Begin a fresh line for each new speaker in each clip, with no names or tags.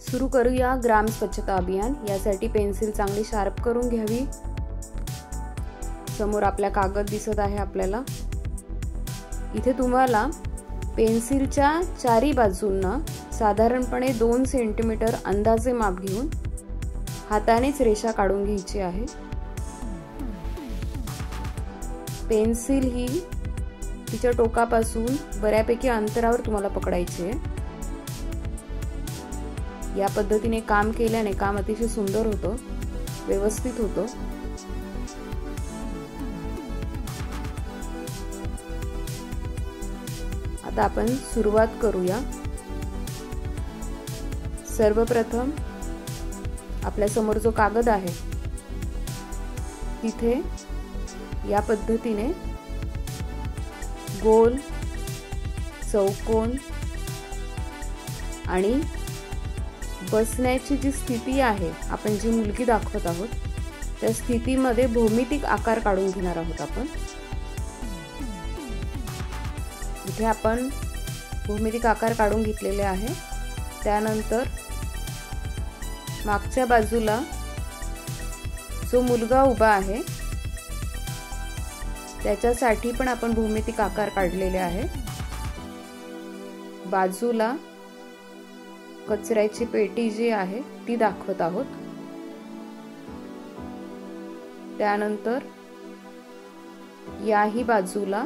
सुरू करूया ग्राम स्वच्छता अभियान। यासाठी पेन्सिल चांगली शार्प करून घ्यावी। समोर आपला कागद दिसत आहे आपल्याला। इथे तुम्हाला पेन्सिलच्या चारी बाजूंना साधारणपणे 2 सेंटीमीटर अंदाजे माप घेऊन हातानेच रेषा काढून घ्यायची आहे। पेन्सिल ही तिच्या टोकापासून बऱ्यापैकी अंतरावर तुम्हाला पकडायची आहे। या पद्धतीने काम केल्याने काम अतिशय सुंदर होतं, व्यवस्थित होतं। आता आपण सुरुवात करूया। सर्वप्रथम आपल्या समोर जो कागद आहे तिथे या पद्धतीने गोल, चौकोन आणि बसण्याची जी स्थिती आहे, आपण जी मुलगी दाखवत आहोत त्या स्थितीमध्ये भौमितिक आकार काढून घेणार आहोत आपण। इथे आपण भौमितिक आकार काढून घेतलेले आहे। त्यानंतर मागच्या बाजूला जो मुलगा उभा आहे त्याच्यासाठी पण आपण भौमितिक आकार काढलेले आहे। बाजूला कचऱ्याची पेटी जी आहे ती दाखवत आहोत। त्यानंतर याही बाजूला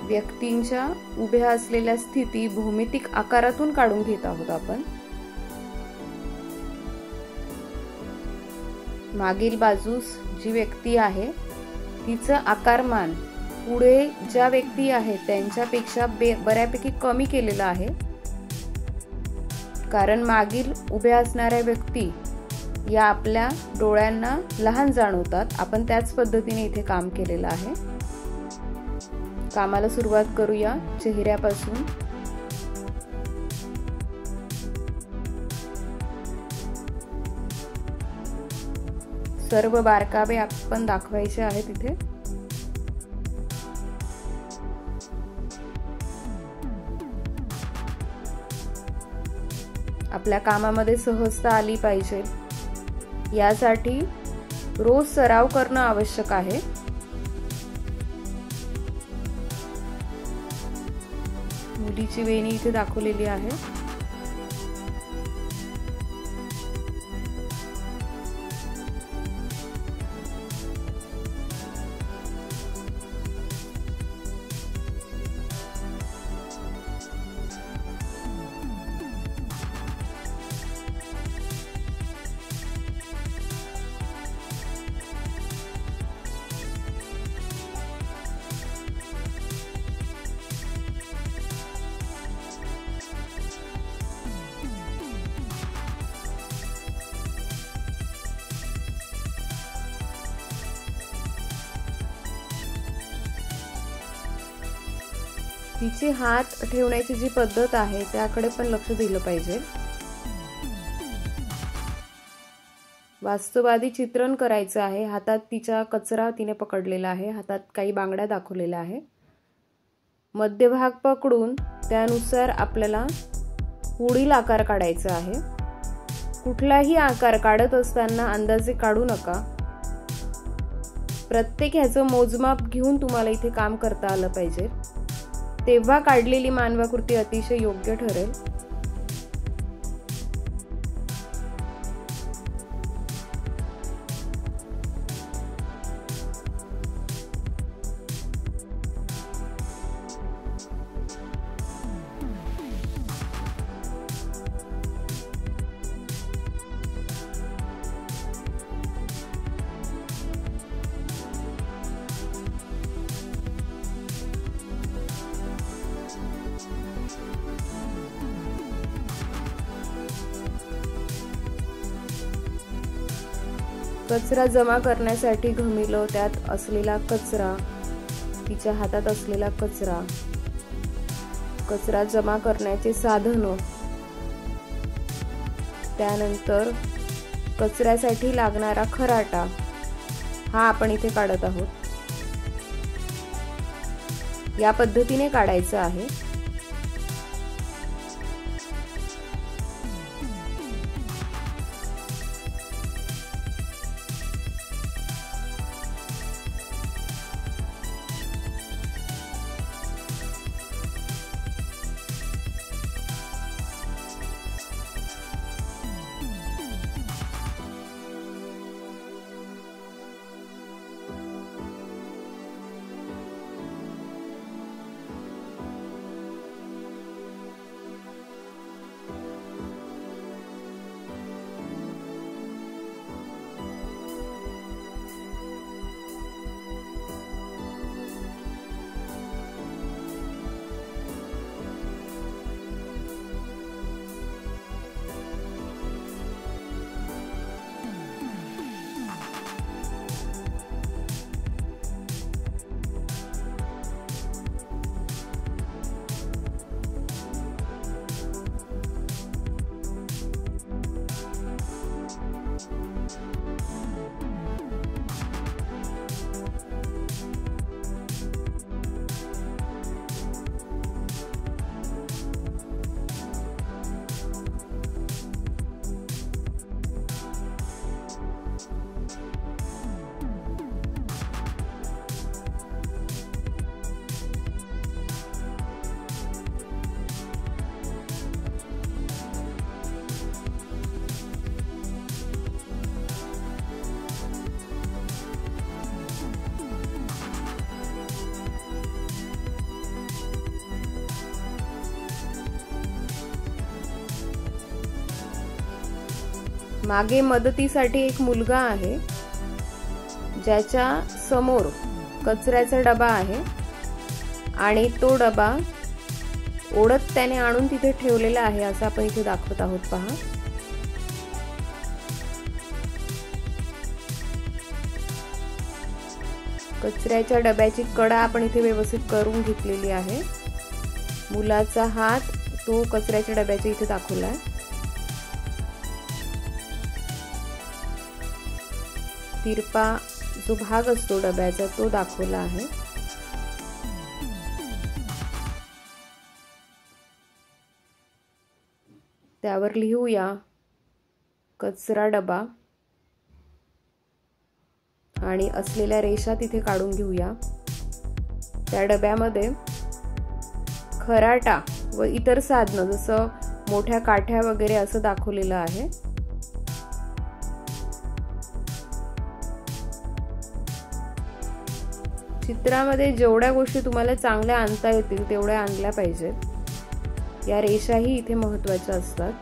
व्यक्तींच्या उभ्या असलेल्या स्थिती भौमितिक आकारातून काढून घेत आहोत आपण। मागील बाजूस जी व्यक्ती आहे तिचं आकारमान पुढे ज्या व्यक्ती आहेत त्यांच्यापेक्षा बऱ्यापैकी कमी केलेलं आहे, कारण मागील उभ्या असणाऱ्या व्यक्ती या आपल्या डोळ्यांना लहान जाणवतात। आपण त्याच पद्धतीने इथे काम केलेलं आहे। कामाला सुरुवात करूया चेहऱ्यापासून। सर्व बारकावे आपण दाखवायचे आहेत इथे। आपल्या कामामध्ये सहजता आली पाहिजे यासाठी रोज सराव करणं आवश्यक आहे। मुलीची वेणी इथे दाखवलेली आहे। तिचे हात ठेवण्याची जी पद्धत आहे त्याकडे पण लक्ष दिलं पाहिजे। वास्तववादी चित्रण करायचं आहे। हातात तिच्या कचरा तिने पकडलेला आहे, हातात काही बांगड्या दाखवलेल्या आहे। मध्यभाग पकडून त्यानुसार आपल्याला पुढील आकार काढायचा आहे। कुठलाही आकार काढत असताना अंदाजे काढू नका। प्रत्येक ह्याचं मोजमाप घेऊन तुम्हाला इथे काम करता आलं पाहिजे, तेव्हा काढलेली मानवाकृती अतिशय योग्य ठरेल। कचरा जमा करण्यासाठी घमिलं, त्यात असलेला कचरा, तिच्या हातात असलेला कचरा, कचरा जमा करण्याचे साधनं, त्यानंतर कचऱ्यासाठी लागणारा खराटा हा आपण इथे काढत आहोत। या पद्धतीने काढायचं आहे। मागे मदतीसाठी एक मुलगा आहे, ज्याच्या समोर कचऱ्याचा डबा आहे आणि तो डबा ओढत त्याने आणून तिथे ठेवलेला आहे असं आपण इथे दाखवत आहोत. पहा, कचऱ्याच्या डब्याची कडा आपण इथे व्यवस्थित करून घेतलेली आहे. मुलाचा हात तो कचऱ्याच्या डब्याच्या इथे दाखवलाय. तिरपा जो भाग असतो डब्याचा तो दाखवला आहे. त्यावर लिहूया कचरा डबा आणि असलेल्या रेषा तिथे काढून घेऊया. त्या डब्यामध्ये खराटा व इतर साधनं जसं मोठ्या काठ्या वगैरे असं दाखवलेलं आहे. चित्रामध्ये जेवढ्या गोष्टी तुम्हाला चांगल्या आणता येतील तेवढ्या आणल्या पाहिजेत. या रेषाही इथे महत्त्वाच्या असतात.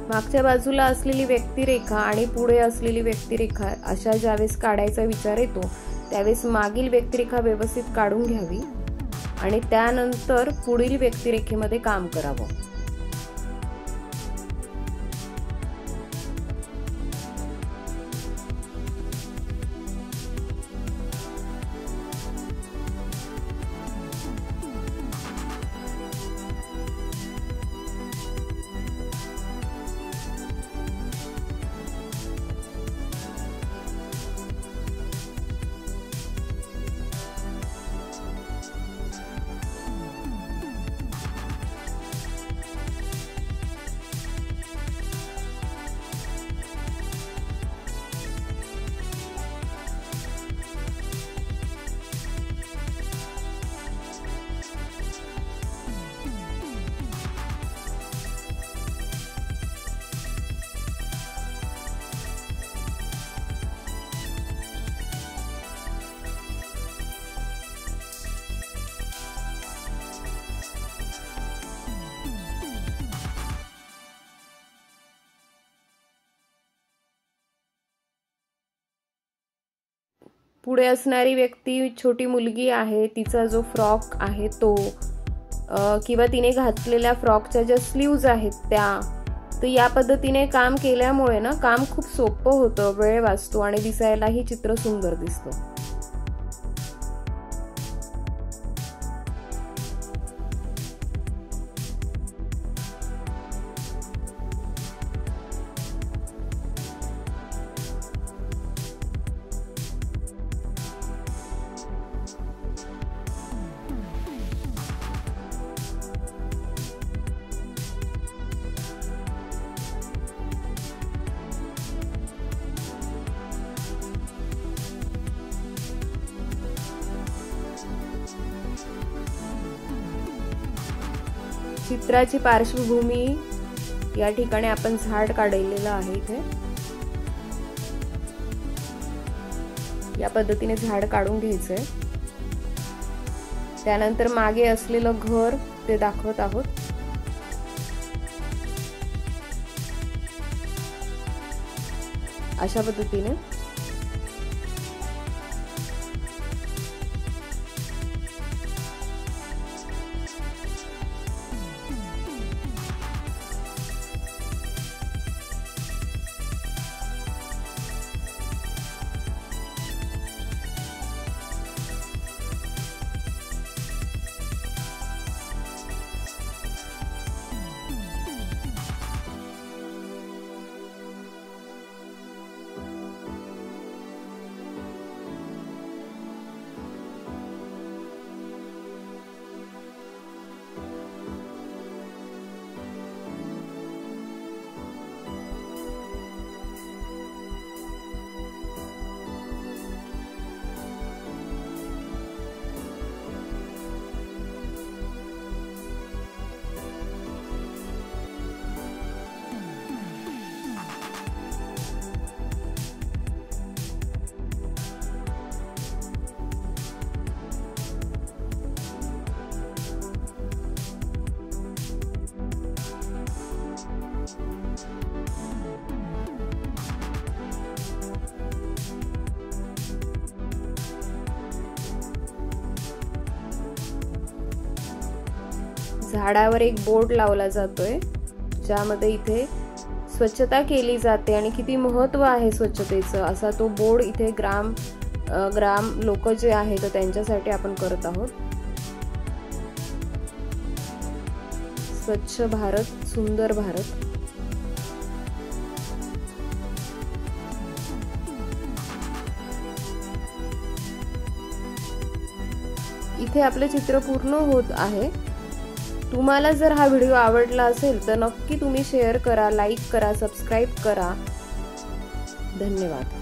मागच्या बाजूला असलेली व्यक्तिरेखा आणि पुढे असलेली व्यक्तिरेखा अशा ज्यावेळेस काढायचा विचार येतो त्यावेळेस मागील व्यक्तिरेखा व्यवस्थित काढून घ्यावी आणि त्यानंतर पुढील व्यक्तिरेखेमध्ये काम करावं. पुढे असणारी व्यक्ती छोटी मुलगी आहे, तिचा जो फ्रॉक आहे तो किंवा तिने घातलेल्या फ्रॉकच्या ज्या स्लीव्ज आहेत त्या, तर या पद्धतीने काम केल्यामुळे ना काम खूप सोपं होतं, वेळ वाचतो आणि दिसायलाही चित्र सुंदर दिसतं. चित्राची पार्श्वभूमी या ठिकाणी आपण झाड काढलेलं आहे. इथे या पद्धतीने झाड काढून घ्यायचंय. त्यानंतर मागे असलेलं घर ते दाखवत आहोत. अशा पद्धतीने झाडावर एक बोर्ड लावला जातोय, ज्यामध्ये इथे स्वच्छता केली जाते आणि किती महत्त्व आहे स्वच्छतेचं असा तो बोर्ड इथे ग्राम लोक जे आहेत त्यांच्यासाठी आपण करत आहोत. स्वच्छ भारत सुंदर भारत. इथे आपले चित्र पूर्ण होत आहे. तुम्हाला जर हा व्हिडिओ आवडला असेल तर नक्की तुम्ही शेअर करा, लाईक करा, सबस्क्राईब करा. धन्यवाद.